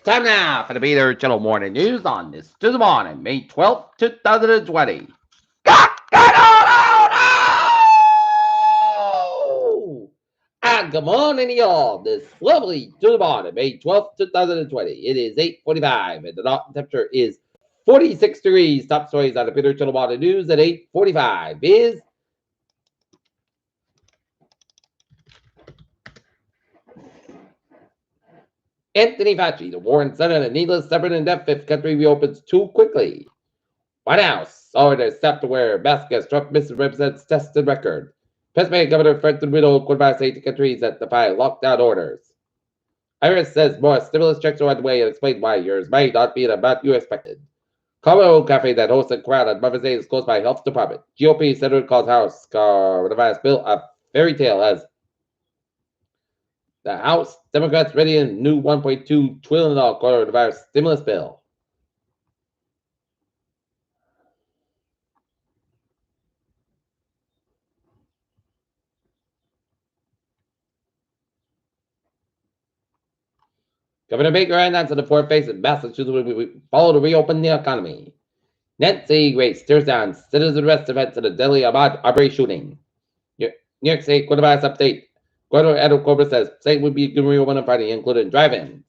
Time now for the Peter Channel Morning News on this Tuesday morning, May 12th, 2020. And good morning, y'all. This lovely Tuesday morning, May 12th, 2020. It is 8:45, and the temperature is 46 degrees. Top stories on the Peter Channel Morning News at 8:45 is Anthony Fauci, the Warren Senate, a needless, separate, and death if country reopens too quickly. White House ordered staff to wear masks as Trump misrepresents tested record. Pennsylvania Governor Fred Riddle qualifies 80 countries that defy lockdown orders. IRS says more stimulus checks are on the way and explains why yours may not be the amount you expected. Colorado cafe that hosts a crowd on Mother's Day is closed by health department. GOP senator calls House coronavirus bill a fairy tale as the House Democrats ready a new $1.2 trillion coronavirus stimulus bill. Governor Baker announced the poor face in Massachusetts will follow to reopen the economy. Nancy Grace tears down citizen arrest events in the Delhi Ahmad Arbery shooting. New York State coronavirus update. Governor Adam Cobra says state would be reopen on Friday, including drive-ins.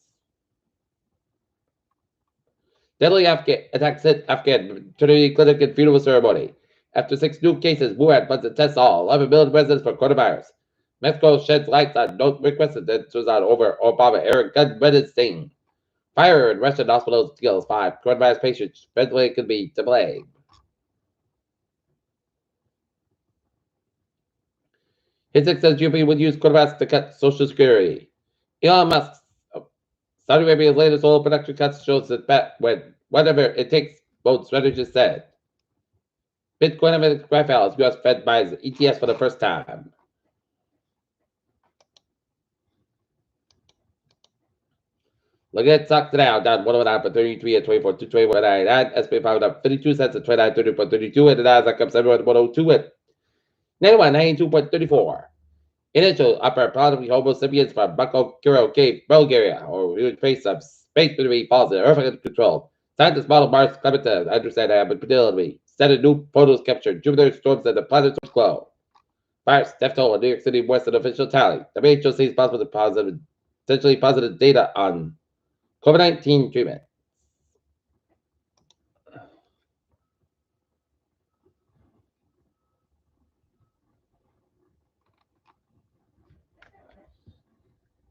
Deadly attacks hit Afghan maternity clinic and funeral ceremony. After 6 new cases, Wuhan plans to test all 11 million residents for coronavirus. Mexico sheds light on no requested that was on over Obama era gun-wedded sting. Fire in Russian hospitals kills 5 coronavirus patients. Ventilator could be to blame. Hisik says GOP would use coronavirus to cut Social Security. Elon Musk, Saudi Arabia's latest oil production cuts shows that when whatever it takes, both strategists said. Bitcoin and as US Fed buys ETFs for the first time. Look at stock today, down 109.33 at 24, 221.99. SP 5 up 52 cents at 29.30.32, and the Nasdaq up 7.102 at 91.92.34. Initial upper product Homo sapiens from Bakokiro Cave, Bulgaria, or we would face some space between falls and earth control. Scientists model Mars climate to understand habitability. Studied new photos captured Jupiter storms and the planet's glow. Virus death toll in New York City worse than official tally. WHO sees potentially positive data on COVID-19 treatment.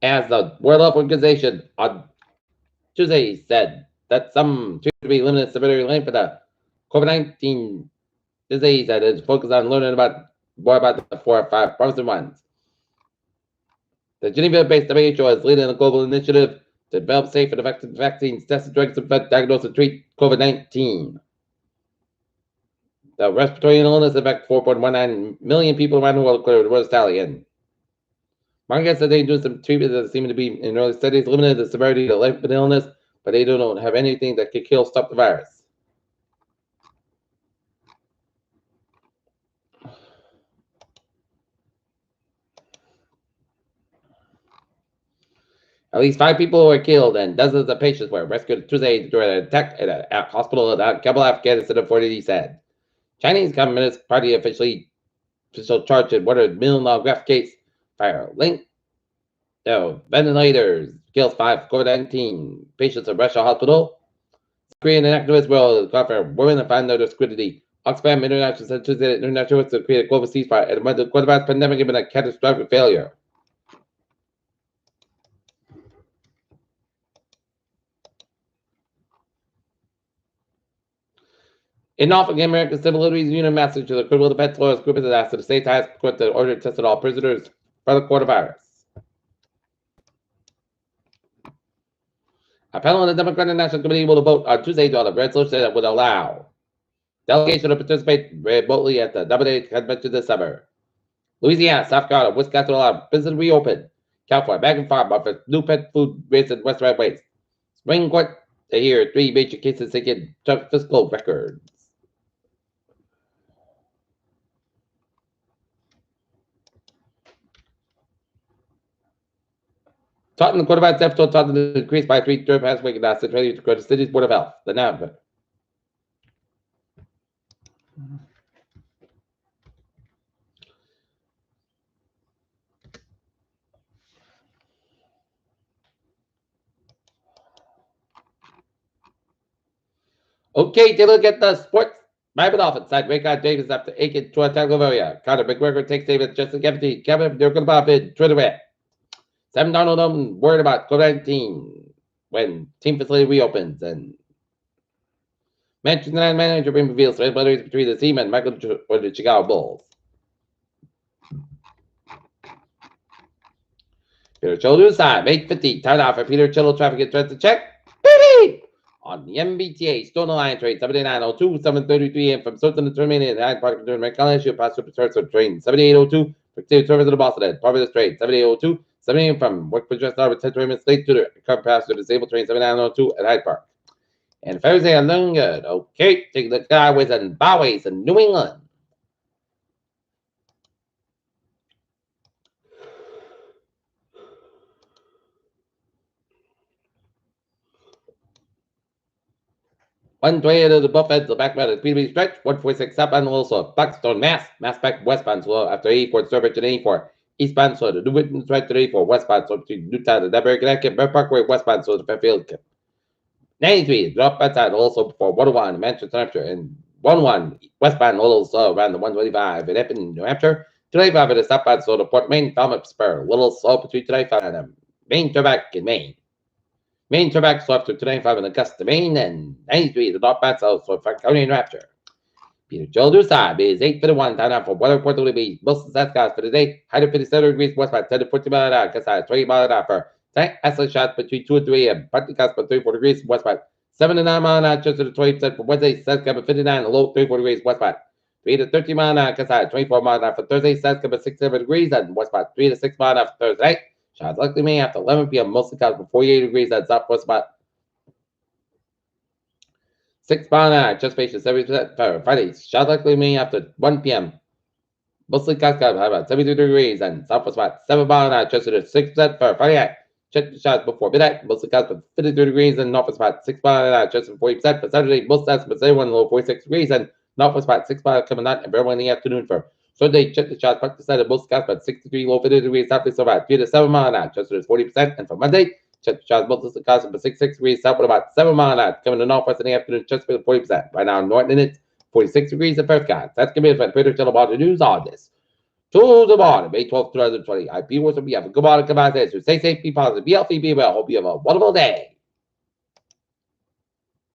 As the World Health Organization on Tuesday said that some treatment to be limited severity length for the COVID-19 disease that is focused on learning more about the 4 or 5 promising ones. The Geneva-based WHO is leading a global initiative to develop safe and effective vaccines, test drugs to prevent, diagnose, and treat COVID-19. The respiratory illness affects 4.19 million people around the world, according to the World Tally. And Margaret said they do some treatments that seem to be in early studies limited the severity of the life of the illness, but they don't have anything that could stop the virus. At least 5 people were killed and dozens of patients were rescued Tuesday during an attack at a hospital in Kabul, Afghanistan, authorities said. Chinese Communist Party official charged in $100 million graft case fire linked to ventilators kills 5 COVID-19 patients in Russia hospital. Korean activists will call for women to find their scrutiny. Oxfam International said Tuesday that international efforts to create a global ceasefire and the coronavirus pandemic has been a catastrophic failure. In Norfolk, American Civil Liberties Union message to the criminal defense lawyers group has asked the state's highest court to order to test all prisoners for the coronavirus. A panel on the Democratic National Committee will vote on Tuesday on a resolution that would allow delegation to participate remotely at the nominated convention this summer. Louisiana, South Carolina, Wisconsin allow business reopen. California, Bag and Farm offers new pet food raised in West Red Waste. Supreme Court to hear 3 major cases seeking fiscal records. Tottenham quarterback depth told Tottenham to increase by 3 third pass week last training to the city's Board of Health. The now. Okay, take a look at the sports. Miami Dolphins side. Raycon Davis after Aiken to attack Lavoia. Conor McGregor takes Davis. Justin Kennedy. Kevin, they're going to pop in. Twitter it. Sam Donald, I'm worried about COVID-19 when team facility reopens. And Manchester United manager reveals similarities between the team and Michael or the Chicago Bulls. Peter Childo side. 8:50. Time out for Peter Childo traffic and threat to check. Beep! On the MBTA Stone Line train 7902, 7:33 a.m. from Sultan to terminate in Hyde Park to McAllen, you'll pass through train 7802 for service to the Boston end. Part of this train 7802, 7 a.m. from work for just over 10 minutes late to the current pass to the disabled train 7902 at Hyde Park. And Thursday alone good. Okay, take the highways and byways in New England. One way to the buffet, the back by the PB stretch, 146 up and also Buckstone, Mass back westbound, so after 84 Sturbridge and 84 eastbound, so the New Britain right to 84 westbound, so between Newtown and Denver, Connecticut, Bear Parkway westbound, so the Fairfield. 93 drop outside also for 101 Manchester, New Hampshire, and 11 westbound, also around the 125 in Epping, New Hampshire. 25 at the southbound, so the Port Maine, Falmouth Spur, little slow between 25 and Maine Turback in Maine. Maine Turback so after 25 in Augusta, Maine, and 93 the northbound south, so Frank County and Rapture. Peter Joel side is 8:51, time out for weather report to be Wilson Saskatchewan for today. 157 degrees westbound, 10 to 40 miles an hour, Cascade, 20 miles an hour for tank Aslan shots between 2 and 3 and partly cast by 34 degrees westbound, 7 to 9 miles an hour, just to the 20% for Wednesday, Saskatchewan 59, a low 34 degrees westbound. 3 to 13 miles an hour, Cascade, 24 miles an hour for Thursday, Saskatchewan 67 degrees and westbound, 3 to 6 miles an hour for Thursday. Shots likely may after 11 p.m. Mostly clouds for 48 degrees at southwest about 6 miles an hour. Just patient 70% for Friday. Shots likely may after 1 p.m. Mostly clouds about 72 degrees and southwest about 7 miles an hour. Just 6% for Friday. Check the shots before midnight. Mostly clouds for 53 degrees and northwest about 6 miles an hour. Just 40% for Saturday. Most estimates say 1 low 46 degrees and northwest about 6 miles coming out and very in the afternoon for Sunday. Check the shots back to side of most clouds about 63 low 50 degrees south so about 3 to 7 miles an hour. Just 40%. And for Monday, check the shots most of the clouds about 66 degrees south with about 7 miles an hour coming to northwest in the afternoon. Just for 40%. Right now, north in it 46 degrees at first guys. That's gonna be it for Twitter channel about the news on this. To the bottom, May 12th, 2020. IP was to be have a good morning, come out there. So stay safe, be positive, be healthy, be well. Hope you have a wonderful day.